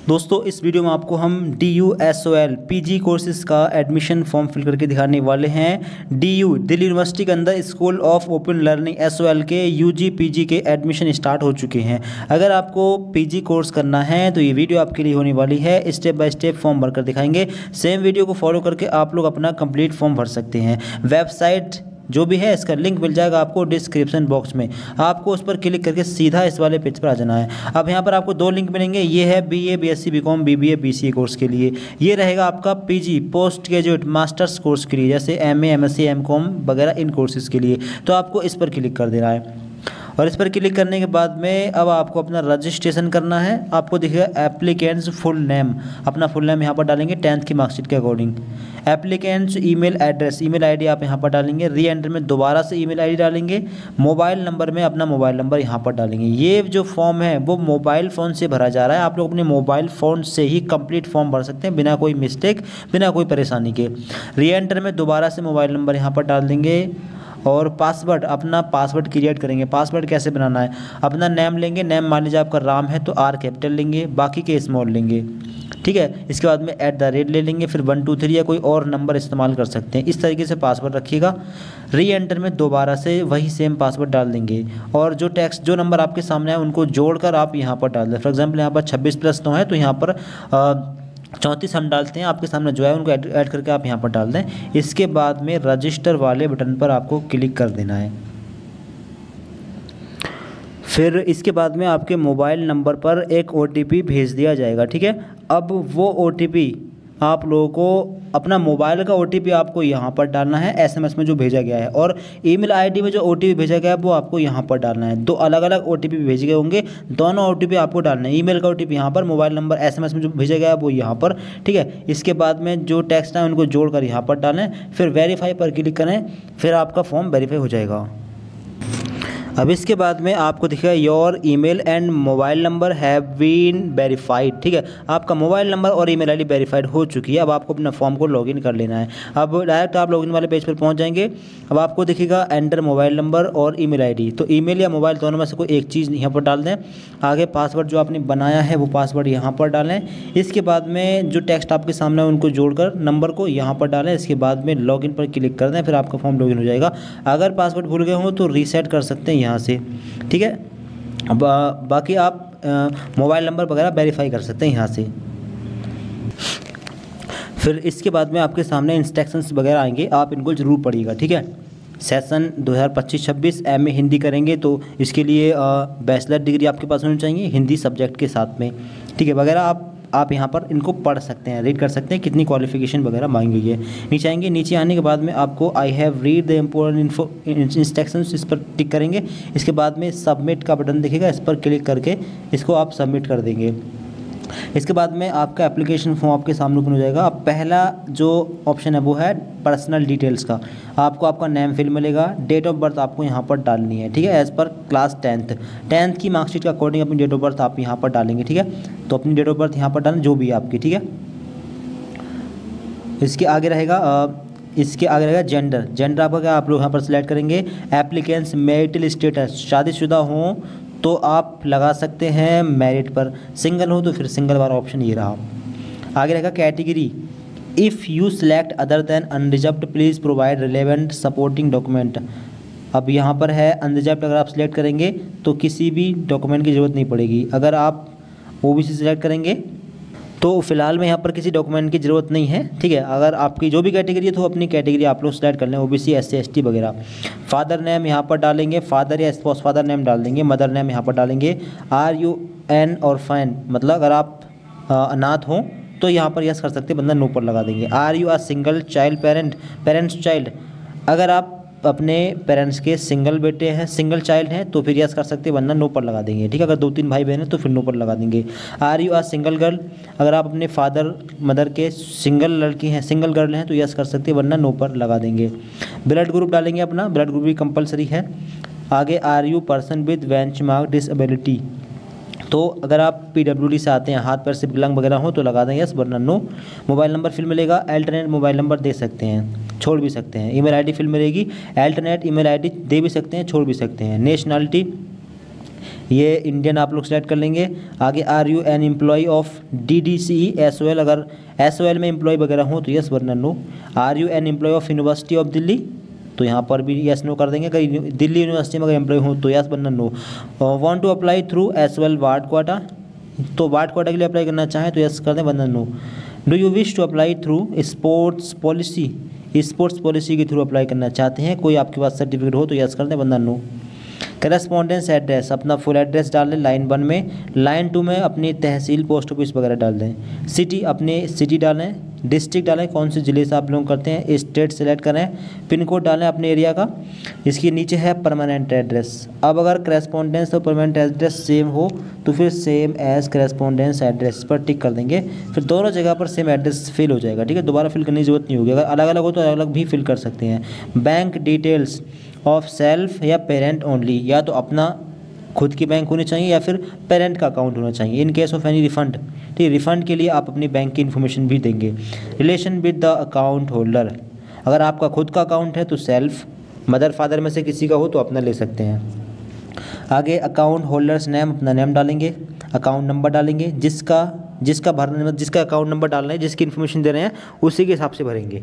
दोस्तों इस वीडियो में आपको हम DUSOL PG कोर्सेज़ का एडमिशन फॉर्म फिल करके दिखाने वाले हैं। DU दिल्ली यूनिवर्सिटी के अंदर school of open learning SOL के UG PG के एडमिशन स्टार्ट हो चुके हैं। अगर आपको PG कोर्स करना है तो ये वीडियो आपके लिए होने वाली है। स्टेप बाय स्टेप फॉर्म भरकर दिखाएंगे। सेम वीडियो को फॉलो करके आप लोग अपना कंप्लीट फॉर्म भर सकते हैं। वेबसाइट जो भी है इसका लिंक मिल जाएगा आपको डिस्क्रिप्शन बॉक्स में। आपको उस पर क्लिक करके सीधा इस वाले पेज पर आ जाना है। अब यहाँ पर आपको दो लिंक मिलेंगे। ये है BA BSc BCom BBA BCA course के लिए, ये रहेगा आपका PG post graduate masters course के लिए, जैसे MA MSc MCom वगैरह इन कोर्सेज़ के लिए। तो आपको इस पर क्लिक कर देना है और इस पर क्लिक करने के बाद में अब आपको अपना रजिस्ट्रेशन करना है। आपको दिखेगा एप्लीकेंट्स फुल नेम, अपना फुल नेम यहाँ पर डालेंगे 10th की मार्कशीट के according. Applicants email address, email ID आप यहाँ पर डालेंगे। री एंटर में दोबारा से ईमेल आईडी डालेंगे। मोबाइल नंबर में अपना मोबाइल नंबर यहाँ पर डालेंगे। ये जो फॉर्म है वो मोबाइल फ़ोन से भरा जा रहा है। आप लोग अपने मोबाइल फ़ोन से ही कंप्लीट फॉर्म भर सकते हैं बिना कोई मिस्टेक, बिना कोई परेशानी के। री एंटर में दोबारा से मोबाइल नंबर यहाँ पर डाल देंगे और पासवर्ड, अपना पासवर्ड क्रिएट करेंगे। पासवर्ड कैसे बनाना है, अपना नेम लेंगे। नेम मान लीजिए आपका राम है तो R कैपिटल लेंगे, बाकी के स्मॉल लेंगे, ठीक है। इसके बाद में @ ले लेंगे, फिर 1 2 3 या कोई और नंबर इस्तेमाल कर सकते हैं। इस तरीके से पासवर्ड रखिएगा। री एंटर में दोबारा से वही सेम पासवर्ड डाल देंगे और जो टेक्स्ट जो नंबर आपके सामने है उनको जोड़कर आप यहाँ पर डाल दें। फॉर एग्जाम्पल यहाँ पर 26+9 है तो यहाँ पर 34 हम डालते हैं। आपके सामने जो है उनको ऐड करके आप यहाँ पर डाल दें। इसके बाद में रजिस्टर वाले बटन पर आपको क्लिक कर देना है। फिर इसके बाद में आपके मोबाइल नंबर पर एक OTP भेज दिया जाएगा, ठीक है। अब वो OTP आप लोगों को, अपना मोबाइल का OTP आपको यहाँ पर डालना है SMS में जो भेजा गया है, और ईमेल आईडी में जो OTP भेजा गया है वो आपको यहाँ पर डालना है। दो अलग अलग OTP भेजे गए होंगे, दोनों OTP आपको डालना है। ईमेल का OTP यहाँ पर, मोबाइल नंबर SMS में जो भेजा गया है वो यहाँ पर, ठीक है। इसके बाद में जो टेक्स्ट है उनको जोड़कर यहाँ पर डालें, फिर वेरीफाई पर क्लिक करें, फिर आपका फॉर्म वेरीफाई हो जाएगा। अब इसके बाद में आपको दिखेगा your email and mobile number have been verified, ठीक है। आपका मोबाइल नंबर और ईमेल आईडी वेरीफाइड हो चुकी है। अब आपको अपना फॉर्म को लॉगिन कर लेना है। अब डायरेक्ट आप लॉगिन वाले पेज पर पहुंच जाएंगे। अब आपको दिखेगा एंटर मोबाइल नंबर और ईमेल आईडी, तो ईमेल या मोबाइल दोनों में से कोई एक चीज़ यहाँ पर डाल दें। आगे पासवर्ड जो आपने बनाया है वो पासवर्ड यहाँ पर डालें। इसके बाद में जो टेक्स्ट आपके सामने है उनको जोड़कर नंबर को यहाँ पर डालें। इसके बाद में लॉगिन पर क्लिक कर दें, फिर आपका फॉर्म लॉगिन हो जाएगा। अगर पासवर्ड भूल गए हो तो रीसेट कर सकते हैं यहाँ से, ठीक है। अब बाकी आप मोबाइल नंबर वगैरह वेरीफाई कर सकते हैं यहाँ से। फिर इसके बाद में आपके सामने इंस्ट्रक्शंस वगैरह आएंगे, आप इनको जरूर पढ़िएगा, ठीक है। सेशन 2025-26 MA हिंदी करेंगे तो इसके लिए बैचलर डिग्री आपके पास होनी चाहिए हिंदी सब्जेक्ट के साथ में, ठीक है। वगैरह आप यहाँ पर इनको पढ़ सकते हैं, रीड कर सकते हैं कितनी क्वालिफिकेशन वगैरह मांगी गई है। नीचे आएंगे, नीचे आने के बाद में आपको I have read the important instructions, इस पर टिक करेंगे। इसके बाद में सबमिट का बटन दिखेगा, इस पर क्लिक करके इसको आप सबमिट कर देंगे। इसके बाद में आपका एप्लीकेशन फॉर्म आपके सामने ओपन हो जाएगा। अब पहला जो ऑप्शन है वो है पर्सनल डिटेल्स का। आपको आपका नेम फिल मिलेगा, डेट ऑफ बर्थ आपको यहाँ पर डालनी है, ठीक है। एज़ पर क्लास 10th की मार्कशीट के अकॉर्डिंग अपनी डेट ऑफ बर्थ आप यहाँ पर डालेंगे, ठीक है। तो अपनी डेट ऑफ बर्थ यहाँ पर डालें जो भी है आपकी, ठीक है। इसके आगे रहेगा जेंडर आपका क्या, आप लोग यहाँ पर सिलेक्ट करेंगे। एप्लीकेंट्स मैरिटल स्टेटस, शादीशुदा हों तो आप लगा सकते हैं मैरिट पर, सिंगल हो तो फिर सिंगल वाला ऑप्शन ये रहा। आगे रहेगा category, if you select other than unreserved please provide relevant supporting document. अब यहाँ पर है अनरिजर्व्ड, अगर आप सिलेक्ट करेंगे तो किसी भी डॉक्यूमेंट की ज़रूरत नहीं पड़ेगी। अगर आप OBC सिलेक्ट करेंगे तो फिलहाल में यहाँ पर किसी डॉक्यूमेंट की ज़रूरत नहीं है, ठीक है। अगर आपकी जो भी कैटेगरी है तो अपनी कैटेगरी आप लोग सेलेक्ट कर लें, OBC SC ST वगैरह। फादर नेम यहाँ पर डालेंगे, फादर या स्पॉस फादर नेम डाल देंगे। मदर नेम यहाँ पर डालेंगे। RUN और फैन, मतलब अगर आप अनाथ हों तो यहाँ पर यस कर सकते हैं, बंदा नो पर लगा देंगे। RU a single child parents child, अगर आप अपने पेरेंट्स के सिंगल बेटे हैं, सिंगल चाइल्ड हैं तो फिर यस कर सकते हैं, वरना नो पर लगा देंगे, ठीक है। अगर 2-3 भाई बहन हैं तो फिर नो पर लगा देंगे। RU अ सिंगल गर्ल, अगर आप अपने फादर मदर के सिंगल लड़की हैं, सिंगल गर्ल हैं तो यस कर सकते हैं, वरना नो पर लगा देंगे। ब्लड ग्रुप डालेंगे, अपना ब्लड ग्रुप भी कंपलसरी है। आगे RU person with benchmark disability, तो अगर आप PWD से आते हैं, हाथ पैर से विकलांग वगैरह हो तो लगा दें यस, वरना नो। मोबाइल नंबर फिल मिलेगा, अल्टरनेट मोबाइल नंबर दे सकते हैं, छोड़ भी सकते हैं। ईमेल आईडी फिल मिलेगी, अल्टरनेट ईमेल आईडी दे भी सकते हैं, छोड़ भी सकते हैं। नेशनलिटी ये इंडियन आप लोग सेलेक्ट कर लेंगे। आगे are you an employ of DDCE-SOL, अगर SOL में एम्प्लॉय वगैरह हो तो यस वरना no. Are you an employ of university of Delhi, तो यहाँ पर भी यस नो कर देंगे। अगर दिल्ली यूनिवर्सिटी में अगर एम्प्लॉय हो तो यस वरना no. Want to apply through SOL ward quota, तो वार्ड क्वाटा के लिए अप्लाई करना चाहें तो यस कर दें वरना no. Do you wish to apply through sports policy, sports policy के थ्रू अप्लाई करना चाहते हैं, कोई आपके पास सर्टिफिकेट हो तो यस कर दें वरना नो। करस्पॉन्डेंस एड्रेस, अपना फुल एड्रेस डाल दें लाइन 1 में। लाइन 2 में अपनी तहसील पोस्ट ऑफिस वगैरह डाल दें। सिटी अपने सिटी डालें, डिस्ट्रिक्ट डालें कौन से ज़िले से आप लोग करते हैं, स्टेट सेलेक्ट करें, पिन कोड डालें अपने एरिया का। इसके नीचे है परमानेंट एड्रेस। अब अगर करस्पॉन्डेंस और परमानेंट एड्रेस सेम हो तो फिर सेम एज करस्पॉन्डेंस एड्रेस पर टिक कर देंगे, फिर दोनों जगह पर सेम एड्रेस फिल हो जाएगा। ठीक है, दोबारा फिल करने की जरूरत नहीं होगी। अगर अलग अलग हो तो अलग अलग भी फिल कर सकते हैं। बैंक डिटेल्स ऑफ सेल्फ या पेरेंट ओनली, या तो अपना खुद की बैंक होनी चाहिए या फिर पेरेंट का अकाउंट होना चाहिए। In case of any refund, ठीक है, रिफंड के लिए आप अपनी बैंक की इन्फॉर्मेशन भी देंगे। Relation with the account holder, अगर आपका खुद का अकाउंट है तो सेल्फ, मदर फादर में से किसी का हो तो अपना ले सकते हैं। आगे अकाउंट होल्डर्स नेम, अपना नेम डालेंगे, अकाउंट नंबर डालेंगे, जिसका भरना, जिसका अकाउंट नंबर डालना है, जिसकी इन्फॉर्मेशन दे रहे हैं उसी के हिसाब से भरेंगे।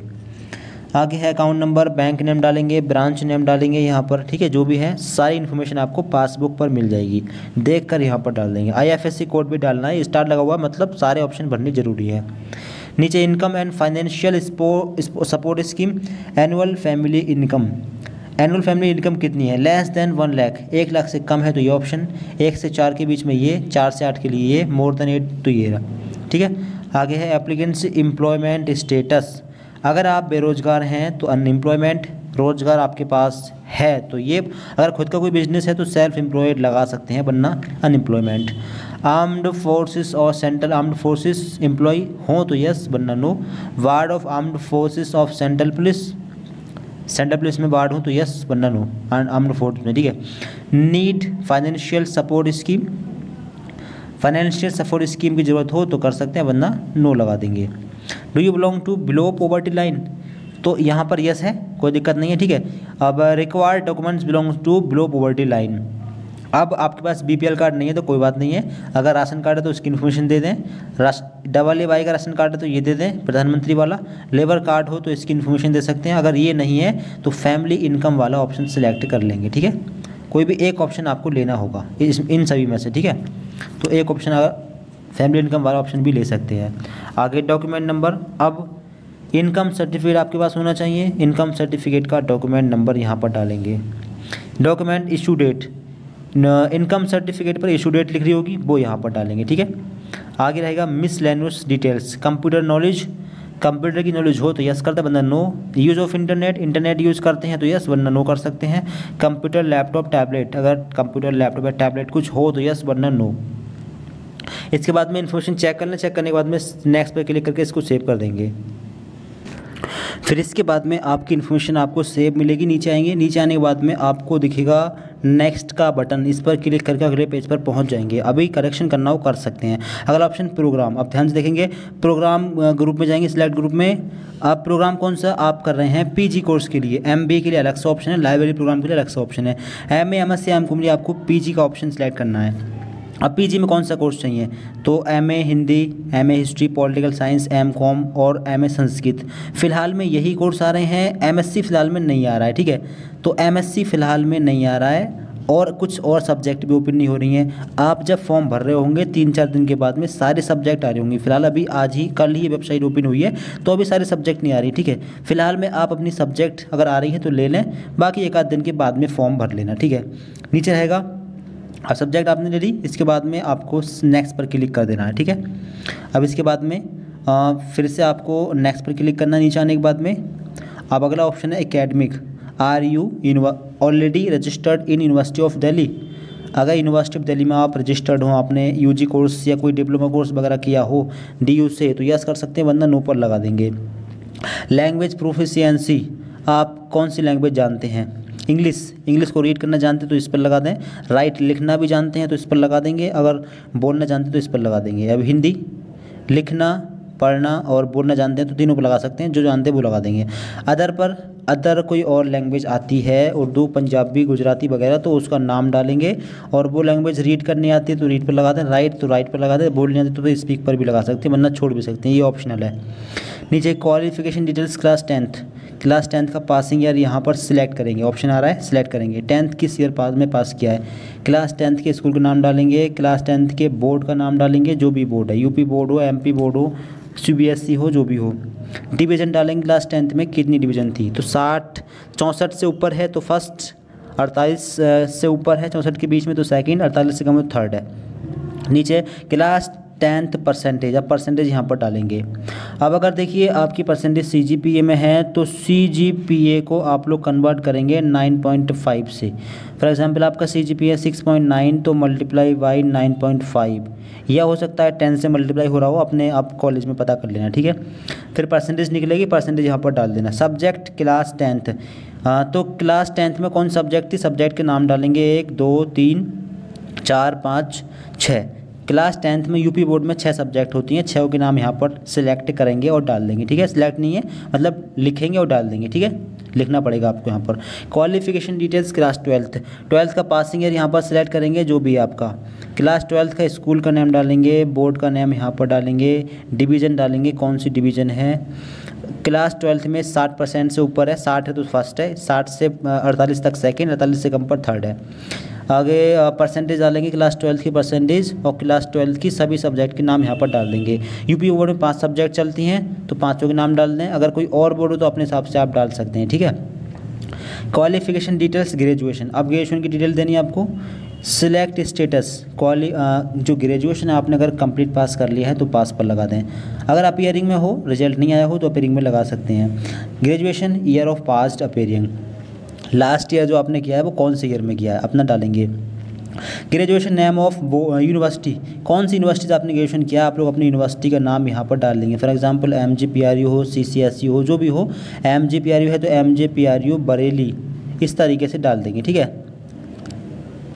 आगे है अकाउंट नंबर, बैंक नेम डालेंगे, ब्रांच नेम डालेंगे यहाँ पर। ठीक है, जो भी है सारी इन्फॉर्मेशन आपको पासबुक पर मिल जाएगी, देखकर यहाँ पर डाल देंगे। IFSC कोड भी डालना है, स्टार लगा हुआ मतलब सारे ऑप्शन भरने जरूरी है। नीचे income and financial support scheme, annual family income, annual family income कितनी है, लेस देन 1 लाख, 1 लाख से कम है तो ये ऑप्शन, 1 से 4 के बीच में ये, 4 से 8 के लिए ये, मोर देन 8 तो ये रहा। ठीक है, आगे है एप्लीकेंट्स एम्प्लॉयमेंट स्टेटस, अगर आप बेरोजगार हैं तो अनएम्प्लॉयमेंट, रोजगार आपके पास है तो ये, अगर खुद का कोई बिजनेस है तो सेल्फ एम्प्लॉयड लगा सकते हैं वरना अनएम्प्लॉयमेंट। आर्म्ड फोर्सेस और सेंट्रल आर्म्ड फोर्सेस एम्प्लॉय हो तो यस वरना no. Ward of armed forces of central police, central police में वार्ड हो तो यस वरना नो, आर्म्ड फोर्स में। ठीक है, need financial support scheme, financial support scheme की ज़रूरत हो तो कर सकते हैं वरना नो लगा देंगे। Do you belong to below poverty line, तो यहाँ पर यस है, कोई दिक्कत नहीं है। ठीक है, अब required documents belongs to below poverty line, अब आपके पास BPL कार्ड नहीं है तो कोई बात नहीं है, अगर राशन कार्ड है तो उसकी इन्फॉर्मेशन दे दें। AA का राशन कार्ड है तो ये दे दें, प्रधानमंत्री वाला। लेबर कार्ड हो तो इसकी इन्फॉर्मेशन दे सकते हैं। अगर ये नहीं है तो फैमिली इनकम वाला ऑप्शन सेलेक्ट कर लेंगे। ठीक है, कोई भी एक ऑप्शन आपको लेना होगा इन सभी में से। ठीक है, तो एक ऑप्शन अगर फैमिली इनकम वाला ऑप्शन भी ले सकते हैं। आगे डॉक्यूमेंट नंबर, अब इनकम सर्टिफिकेट आपके पास होना चाहिए, इनकम सर्टिफिकेट का डॉक्यूमेंट नंबर यहाँ पर डालेंगे। Document issue date, income certificate पर इशू डेट लिख रही होगी वो यहाँ पर डालेंगे। ठीक है, आगे रहेगा miscellaneous details, computer knowledge, computer की नॉलेज हो तो यस करते हैं वरना no. Use of internet, internet use करते हैं तो यस वरना नो कर सकते हैं। कंप्यूटर लैपटॉप टैबलेट, अगर कंप्यूटर लैपटॉप या टैबलेट कुछ हो तो यस वरना नो। इसके बाद में इन्फॉर्मेशन चेक कर लें, चेक करने के बाद में नेक्स्ट पे क्लिक करके इसको सेव कर देंगे। फिर इसके बाद में आपकी इन्फॉर्मेशन आपको सेव मिलेगी। नीचे आएंगे, नीचे आने के बाद में आपको दिखेगा नेक्स्ट का बटन, इस पर क्लिक करके अगले पेज पर पहुंच जाएंगे। अभी करेक्शन करना हो कर सकते हैं। अगला ऑप्शन प्रोग्राम, आप ध्यान से देखेंगे, प्रोग्राम ग्रुप में जाएंगे, सिलेक्ट ग्रुप में। आप प्रोग्राम कौन सा आप कर रहे हैं, PG कोर्स के लिए, MBA के लिए अलग से ऑप्शन है, लाइब्रेरी प्रोग्राम के लिए अलग से ऑप्शन है। MA MSc MCOM के लिए आपको PG का ऑप्शन सेलेक्ट करना है। अब PG में कौन सा कोर्स चाहिए, तो MA Hindi, MA history, political science, MCOM और MA संस्कृत। फ़िलहाल में यही कोर्स आ रहे हैं, MSc फ़िलहाल में नहीं आ रहा है। ठीक है, तो MSc फ़िलहाल में नहीं आ रहा है और कुछ और सब्जेक्ट भी ओपन नहीं हो रही हैं। आप जब फॉर्म भर रहे होंगे 3-4 दिन के बाद में सारे सब्जेक्ट आ रहे होंगे। फिलहाल अभी आज ही कल ही वेबसाइट ओपन हुई है तो अभी सारे सब्जेक्ट नहीं आ रही। ठीक है, फिलहाल में आप अपनी सब्जेक्ट अगर आ रही है तो ले लें, बाकी 1-8 दिन के बाद में फॉर्म भर लेना। ठीक है, नीचे रहेगा, अब सब्जेक्ट आपने ले ली, इसके बाद में आपको नेक्स्ट पर क्लिक कर देना है। ठीक है, अब इसके बाद में फिर से आपको नेक्स्ट पर क्लिक करना। नीचे आने के बाद में अब अगला ऑप्शन है academic, are you already registered in university of Delhi. अगर यूनिवर्सिटी ऑफ दिल्ली में आप रजिस्टर्ड हो, आपने UG कोर्स या कोई डिप्लोमा कोर्स वगैरह किया हो DU से तो यस कर सकते हैं वरना नो पर लगा देंगे। लैंग्वेज प्रोफिशिएंसी, आप कौन सी लैंग्वेज जानते हैं, इंग्लिश को रीड करना जानते हैं तो इस पर लगा दें। राइट लिखना भी जानते हैं तो इस पर लगा देंगे, अगर बोलना जानते हैं तो इस पर लगा देंगे। अब हिंदी लिखना पढ़ना और बोलना जानते हैं तो तीनों पर लगा सकते हैं, जो जानते हैं वो लगा देंगे। अदर पर अदर कोई और लैंग्वेज आती है, उर्दू, पंजाबी, गुजराती वगैरह, तो उसका नाम डालेंगे। और वो लैंग्वेज रीड करनी आती है तो रीड पर लगा दें, राइट तो राइट पर लगा दें, बोलनी आती है तो स्पीक पर भी लगा सकते हैं, वरना छोड़ भी सकते हैं, ये ऑप्शनल है। नीचे क्वालिफिकेशन डिटेल्स क्लास 10th का पासिंग ईयर यहाँ पर सिलेक्ट करेंगे, ऑप्शन आ रहा है सिलेक्ट करेंगे। 10th किस ईयर में पास किया है, क्लास 10th के स्कूल का नाम डालेंगे, क्लास 10th के बोर्ड का नाम डालेंगे, जो भी बोर्ड है, यूपी बोर्ड हो, एमपी बोर्ड हो, सीबीएसई हो, जो भी हो। डिवीज़न डालेंगे, क्लास 10th में कितनी डिवीज़न थी, तो 64 से ऊपर है तो फर्स्ट, 48 से ऊपर है 64 के बीच में तो सेकंड, 48 से कम है तो थर्ड है। नीचे क्लास 10th परसेंटेज, अब परसेंटेज यहाँ पर डालेंगे। अब अगर देखिए आपकी परसेंटेज CGPA में है तो CGPA को आप लोग कन्वर्ट करेंगे 9.5 से। फॉर एग्जांपल आपका CGPA 6.9 तो मल्टीप्लाई बाई 9.5, या हो सकता है 10 से मल्टीप्लाई हो रहा हो, अपने आप कॉलेज में पता कर लेना, ठीक है। फिर परसेंटेज निकलेगी, परसेंटेज यहाँ पर डाल देना। सब्जेक्ट क्लास 10th, तो क्लास 10th में कौन सब्जेक्ट थी, सब्जेक्ट के नाम डालेंगे 1 2 3 4 5 6। क्लास 10th में यूपी बोर्ड में 6 सब्जेक्ट होती हैं, 6 के नाम यहाँ पर सिलेक्ट करेंगे और डाल देंगे, ठीक है। सिलेक्ट नहीं है मतलब लिखेंगे और डाल देंगे, ठीक है, लिखना पड़ेगा आपको यहाँ पर। क्वालिफिकेशन डिटेल्स क्लास 12th का पासिंग ईयर यहाँ पर सिलेक्ट करेंगे, जो भी आपका। क्लास 12th का स्कूल का नेम डालेंगे, बोर्ड का नेम यहाँ पर डालेंगे, डिवीज़न डालेंगे, कौन सी डिवीज़न है। क्लास 12th में 60% से ऊपर है, 60 है तो फर्स्ट है, 60 से 48 तक सेकेंड, 48 से कम पर थर्ड है। आगे परसेंटेज डालेंगे, क्लास 12th की परसेंटेज और क्लास 12th की सभी सब्जेक्ट के नाम यहाँ पर डाल देंगे। यूपी बोर्ड में 5 सब्जेक्ट चलती हैं तो 5 के नाम डाल दें, अगर कोई और बोर्ड हो तो अपने हिसाब से आप डाल सकते हैं, ठीक है। क्वालिफिकेशन डिटेल्स ग्रेजुएशन, अब ग्रेजुएशन की डिटेल देनी है आपको। सिलेक्ट स्टेटस, जो ग्रेजुएशन है आपने अगर कंप्लीट पास कर लिया है तो पास पर लगा दें। अगर अपीयरिंग में हो, रिजल्ट नहीं आया हो तो अपीयरिंग में लगा सकते हैं। Graduation year of past appearing, last year जो आपने किया है वो कौन से ईयर में किया है अपना डालेंगे। ग्रेजुएशन नेम ऑफ यूनिवर्सिटी, कौन सी यूनिवर्सिटी से आपने ग्रेजुएशन किया है, आप लोग अपनी यूनिवर्सिटी का नाम यहाँ पर डाल देंगे। फॉर एग्जांपल MGPRU हो, CCSE हो, जो भी हो। MGPRU है तो MGPRU बरेली, इस तरीके से डाल देंगे, ठीक है।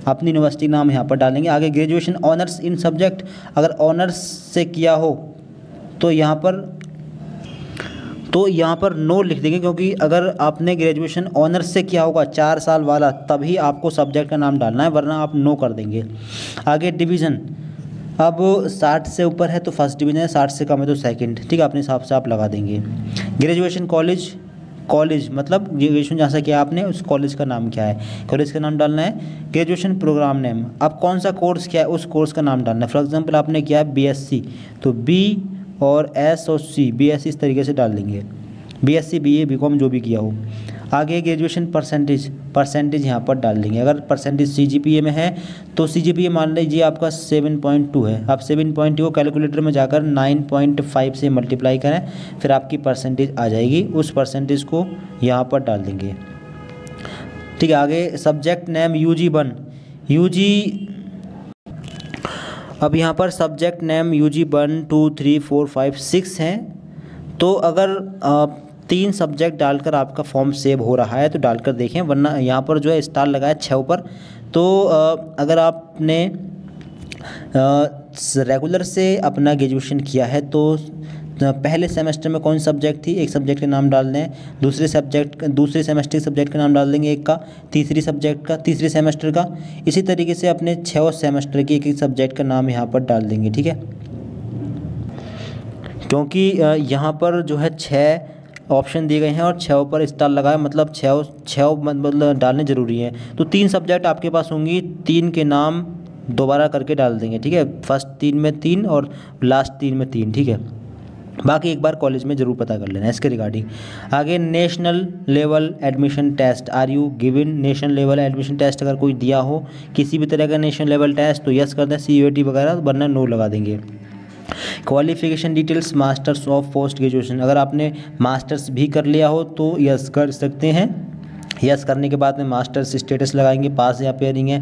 अपनी यूनिवर्सिटी नाम यहाँ पर डालेंगे। आगे ग्रेजुएशन ऑनर्स इन सब्जेक्ट, अगर ऑनर्स से किया हो तो यहाँ पर नो लिख देंगे, क्योंकि अगर आपने ग्रेजुएशन ऑनर्स से किया होगा 4 साल वाला तभी आपको सब्जेक्ट का नाम डालना है, वरना आप नो कर देंगे। आगे डिवीज़न, अब 60 से ऊपर है तो फर्स्ट डिवीज़न है, 60 से कम है तो सेकंड, ठीक है, अपने हिसाब से आप लगा देंगे। ग्रेजुएशन कॉलेज मतलब ग्रेजुएशन जहाँ से किया आपने उस कॉलेज का नाम क्या है, कॉलेज का नाम डालना है। ग्रेजुएशन प्रोग्राम नेम, अब कौन सा कोर्स किया है उस कोर्स का नाम डालना है। फॉर एग्जांपल आपने किया है BSc तो B और S और C, BSc इस तरीके से डाल देंगे, BSc BA BCom जो भी किया हो। आगे ग्रेजुएशन परसेंटेज यहाँ पर डाल देंगे। अगर परसेंटेज CGPA में है तो CGPA मान लीजिए आपका 7.2 है, आप 7.2 को कैलकुलेटर में जाकर 9.5 से मल्टीप्लाई करें, फिर आपकी परसेंटेज आ जाएगी, उस परसेंटेज को यहाँ पर डाल देंगे, ठीक है। आगे सब्जेक्ट नेम UG, अब यहाँ पर सब्जेक्ट नेम UG 1 2 3 4 5 6 हैं, तो अगर 3 सब्जेक्ट डालकर आपका फॉर्म सेव हो रहा है तो डालकर देखें, वरना यहाँ पर जो है स्टार लगा है 6 ऊपर। तो अगर आपने रेगुलर से अपना ग्रेजुएशन किया है तो पहले सेमेस्टर में कौन सी सब्जेक्ट थी, एक सब्जेक्ट का नाम डाल दें। दूसरे सेमेस्टर के सब्जेक्ट का नाम डाल देंगे एक का, तीसरे सेमेस्टर का। इसी तरीके से अपने 6 सेमेस्टर की एक सब्जेक्ट का नाम यहाँ पर डाल देंगे, ठीक है। क्योंकि यहाँ पर जो है 6 ऑप्शन दिए गए हैं और 6 पर स्टार लगा है, मतलब 6 मतलब डालने ज़रूरी है। तो 3 सब्जेक्ट आपके पास होंगी, 3 के नाम दोबारा करके डाल देंगे, ठीक है। फर्स्ट 3 में 3 और लास्ट 3 में 3, ठीक है। बाकी एक बार कॉलेज में ज़रूर पता कर लेना इसके रिगार्डिंग। आगे national level admission test, are you given national level admission test, अगर कोई दिया हो किसी भी तरह का नेशनल लेवल टेस्ट तो यस कर दें, CUET वगैरह, वरना नो लगा देंगे। Qualification details masters of post graduation, अगर आपने मास्टर्स भी कर लिया हो तो यस कर सकते हैं। यस करने के बाद में मास्टर्स स्टेटस लगाएंगे, पास या पेयरिंग है,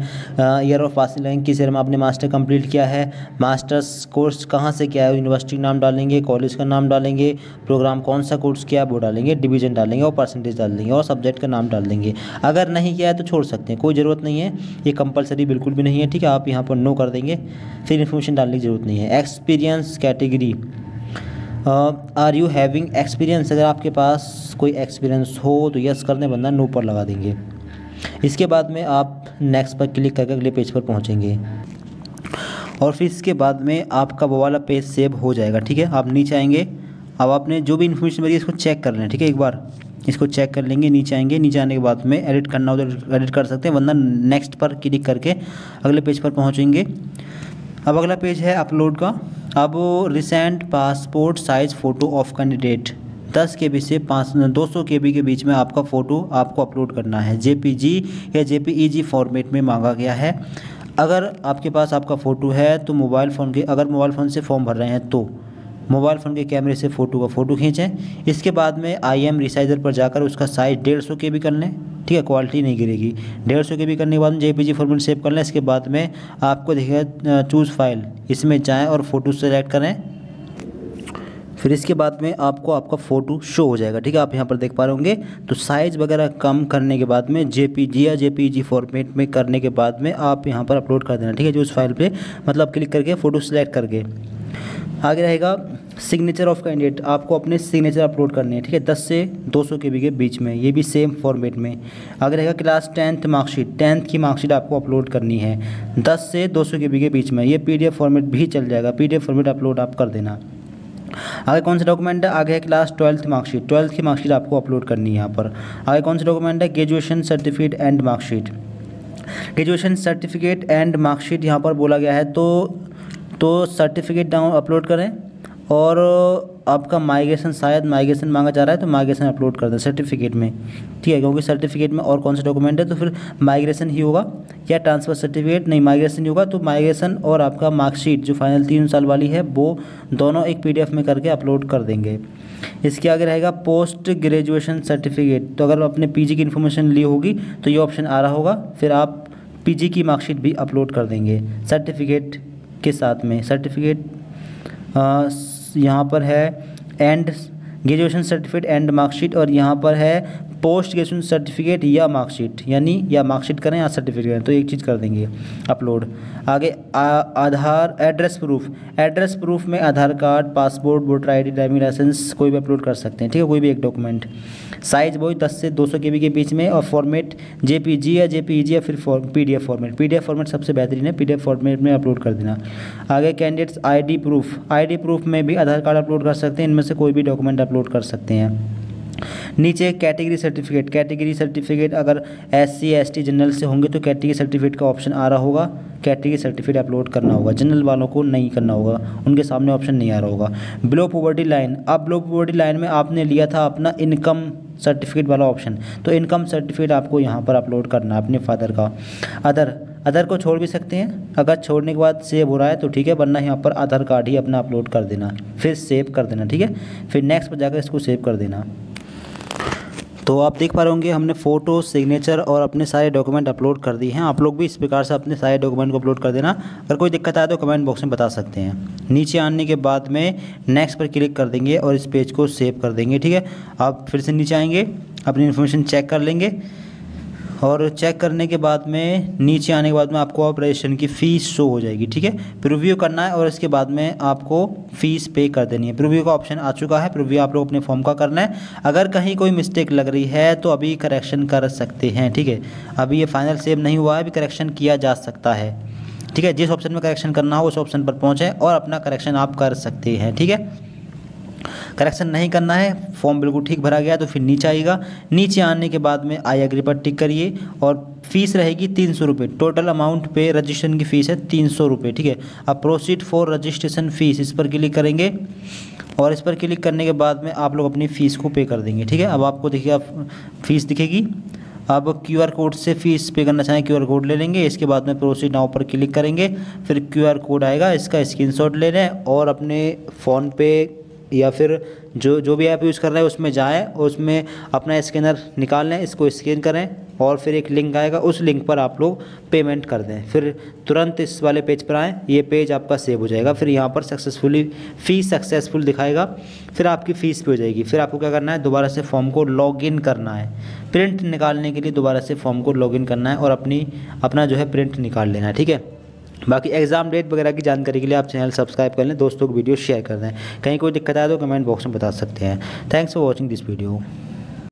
ईयर ऑफ पासिंग लगाएंगे, किस ईयर में आपने मास्टर कंप्लीट किया है, मास्टर्स कोर्स कहाँ से किया है, यूनिवर्सिटी का नाम डालेंगे, कॉलेज का नाम डालेंगे, प्रोग्राम कौन सा कोर्स किया है वो डालेंगे, डिवीज़न डालेंगे और परसेंटेज डाल देंगे और सब्जेक्ट का नाम डाल देंगे। अगर नहीं किया है तो छोड़ सकते हैं, कोई ज़रूरत नहीं है, ये कंपलसरी बिल्कुल भी नहीं है, ठीक है। आप यहाँ पर नो कर देंगे, फिर इन्फॉर्मेशन डालने की ज़रूरत नहीं है। Experience category, are you having experience, अगर आपके पास कोई एक्सपीरियंस हो तो यस कर दें, वरना नो पर लगा देंगे। इसके बाद में आप नेक्स्ट पर क्लिक करके अगले पेज पर पहुंचेंगे और फिर इसके बाद में आपका वो वाला पेज सेव हो जाएगा। ठीक है, आप नीचे आएंगे, अब आपने जो भी इन्फॉर्मेशन भरी है इसको चेक कर लें। ठीक है, एक बार इसको चेक कर लेंगे, नीचे आएंगे, नीचे आने के बाद में एडिट करना हो तो एडिट कर सकते हैं, वरना नेक्स्ट पर क्लिक करके अगले पेज पर पहुँचेंगे। अब अगला पेज है अपलोड का। अब recent passport size photo of candidate 10 KB से 200 KB के बीच में आपका फ़ोटो आपको अपलोड करना है। JPG या JPEG फॉर्मेट में मांगा गया है। अगर आपके पास आपका फ़ोटो है तो मोबाइल फ़ोन से फॉर्म भर रहे हैं तो मोबाइल फ़ोन के कैमरे से फ़ोटो का फ़ोटो खींचें। इसके बाद में IM रिसाइजर पर जाकर उसका साइज़ 150 KB कर लें। ठीक है, क्वालिटी नहीं गिरेगी। 150 KB करने के बाद में JPG फॉर्मेट सेव कर लें। इसके बाद में आपको दिखेगा चूज़ फाइल, इसमें जाएं और फ़ोटो सेलेक्ट करें। फिर इसके बाद में आपको आपका फ़ोटो शो हो जाएगा। ठीक है, आप यहाँ पर देख पा रहे होंगे। तो साइज़ वगैरह कम करने के बाद में JPG या JPEG फॉर्मेट में करने के बाद में आप यहाँ पर अपलोड कर देना। ठीक है, जो उस फाइल पे मतलब क्लिक करके फ़ोटो सेलेक्ट करके आगे रहेगा सिग्नेचर ऑफ कैंडिडेट, आपको अपने सिग्नेचर अपलोड करने हैं। ठीक है, 10 से 200 KB के बीच में, ये भी सेम फॉर्मेट में। आगे रहेगा क्लास 10th मार्कशीट, 10th की मार्कशीट आपको अपलोड करनी है 10 से 200 KB के बीच में। ये PDF फॉर्मेट भी चल जाएगा, PDF फॉर्मेट अपलोड आप कर देना। आगे कौन सा डॉक्यूमेंट है, आगे है क्लास 12th मार्कशीट, 12th की मार्कशीट आपको अपलोड करनी है यहाँ पर। आगे कौन सा डॉक्यूमेंट है, graduation certificate and marksheet, graduation certificate and marksheet यहाँ पर बोला गया है तो सर्टिफिकेट डाउन अपलोड करें। और आपका माइग्रेशन, शायद माइग्रेशन मांगा जा रहा है तो माइग्रेशन अपलोड कर दें सर्टिफिकेट में। ठीक है, क्योंकि सर्टिफिकेट में और कौन सा डॉक्यूमेंट है तो फिर माइग्रेशन ही होगा, या ट्रांसफ़र सर्टिफिकेट नहीं, माइग्रेशन ही होगा। तो माइग्रेशन और आपका मार्कशीट जो फाइनल 3 साल वाली है वो दोनों एक PDF में करके अपलोड कर देंगे। इसके आगे रहेगा पोस्ट ग्रेजुएशन सर्टिफिकेट, तो अगर आपने PG की इन्फॉर्मेशन ली होगी तो ये ऑप्शन आ रहा होगा, फिर आप PG की मार्कशीट भी अपलोड कर देंगे सर्टिफिकेट के साथ में। सर्टिफिकेट यहाँ पर है and graduation certificate and marksheet, और यहाँ पर है पोस्ट ग्रेजुएशन सर्टिफिकेट या मार्कशीट, यानी या मार्कशीट करें या सर्टिफिकेट करें, तो एक चीज़ कर देंगे अपलोड। आगे आधार एड्रेस प्रूफ में Aadhaar card, passport, voter ID, driving licence कोई भी अपलोड कर सकते हैं। ठीक है, कोई भी एक डॉक्यूमेंट। साइज़ वही 10 से 200 KB के बीच में, और फॉर्मेट JPG या JPEG या फिर PDF फॉर्मेट। PDF फॉर्मेट सबसे बेहतरीन है, PDF फॉर्मेट में अपलोड कर देना। आगे कैंडिडेट्स ID प्रूफ में भी आधार कार्ड अपलोड कर सकते हैं, इनमें से कोई भी डॉक्यूमेंट अपलोड कर सकते हैं। नीचे कैटेगरी सर्टिफिकेट अगर SC ST जनरल से होंगे तो कैटेगरी सर्टिफिकेट का ऑप्शन आ रहा होगा, कैटेगरी सर्टिफिकेट अपलोड करना होगा। जनरल वालों को नहीं करना होगा, उनके सामने ऑप्शन नहीं आ रहा होगा। बिलो पॉवर्टी लाइन, अब बिलो पॉवर्टी लाइन में आपने लिया था अपना इनकम सर्टिफिकेट वाला ऑप्शन, तो इनकम सर्टिफिकेट आपको यहाँ पर अपलोड करना है अपने फादर का। अदर को छोड़ भी सकते हैं, अगर छोड़ने के बाद सेव हो रहा है तो ठीक है, वरना यहाँ पर आधार कार्ड ही अपना अपलोड कर देना, फिर सेव कर देना। ठीक है, फिर नेक्स्ट पर जाकर इसको सेव कर देना। तो आप देख पा रहे होंगे हमने फ़ोटो, सिग्नेचर और अपने सारे डॉक्यूमेंट अपलोड कर दिए हैं। आप लोग भी इस प्रकार से अपने सारे डॉक्यूमेंट को अपलोड कर देना। अगर कोई दिक्कत आए तो कमेंट बॉक्स में बता सकते हैं। नीचे आने के बाद में नेक्स्ट पर क्लिक कर देंगे और इस पेज को सेव कर देंगे। ठीक है, आप फिर से नीचे आएंगे, अपनी इन्फॉर्मेशन चेक कर लेंगे, और चेक करने के बाद में नीचे आने के बाद में आपको आप रजिस्ट्रेशन की फ़ीस शो हो जाएगी। ठीक है, प्रीव्यू करना है और इसके बाद में आपको फ़ीस पे कर देनी है। प्रीव्यू का ऑप्शन आ चुका है, प्रीव्यू आप लोग अपने फॉर्म का करना है। अगर कहीं कोई मिस्टेक लग रही है तो अभी करेक्शन कर सकते हैं। ठीक है, अभी ये फाइनल सेव नहीं हुआ है, अभी करेक्शन किया जा सकता है। ठीक है, जिस ऑप्शन में करेक्शन करना हो उस ऑप्शन पर पहुँचें और अपना करेक्शन आप कर सकते हैं। ठीक है, करेक्शन नहीं करना है, फॉर्म बिल्कुल ठीक भरा गया तो फिर नीचे आएगा। नीचे आने के बाद में आई एग्री पर टिक करिए और फीस रहेगी 300 रुपये। टोटल अमाउंट पे रजिस्ट्रेशन की फ़ीस है 300 रुपये। ठीक है, अब प्रोसीड फॉर रजिस्ट्रेशन फ़ीस इस पर क्लिक करेंगे और इस पर क्लिक करने के बाद में आप लोग अपनी फ़ीस को पे कर देंगे। ठीक है, अब आपको देखिए फ़ीस दिखेगी। अब QR कोड से फ़ीस पे करना चाहें QR कोड ले लेंगे। इसके बाद में प्रोसीड नाउ पर क्लिक करेंगे, फिर QR कोड आएगा, इसका स्क्रीनशॉट ले लें और अपने फ़ोन पे या फिर जो भी ऐप यूज़ कर रहे हैं उसमें जाएं और उसमें अपना स्कैनर निकाल लें, इसको स्कैन करें और फिर एक लिंक आएगा, उस लिंक पर आप लोग पेमेंट कर दें। फिर तुरंत इस वाले पेज पर आएँ, ये पेज आपका सेव हो जाएगा। फिर यहाँ पर फ़ीस सक्सेसफुल दिखाएगा, फिर आपकी फ़ीस पे हो जाएगी। फिर आपको क्या करना है, दोबारा से फॉर्म को लॉगिन करना है। प्रिंट निकालने के लिए दोबारा से फॉर्म को लॉगिन करना है और अपना जो है प्रिंट निकाल लेना है। ठीक है, बाकी एग्ज़ाम डेट वगैरह की जानकारी के लिए आप चैनल सब्सक्राइब कर लें, दोस्तों को वीडियो शेयर कर दें। कहीं कोई दिक्कत आए तो कमेंट बॉक्स में बता सकते हैं। Thanks for watching this video.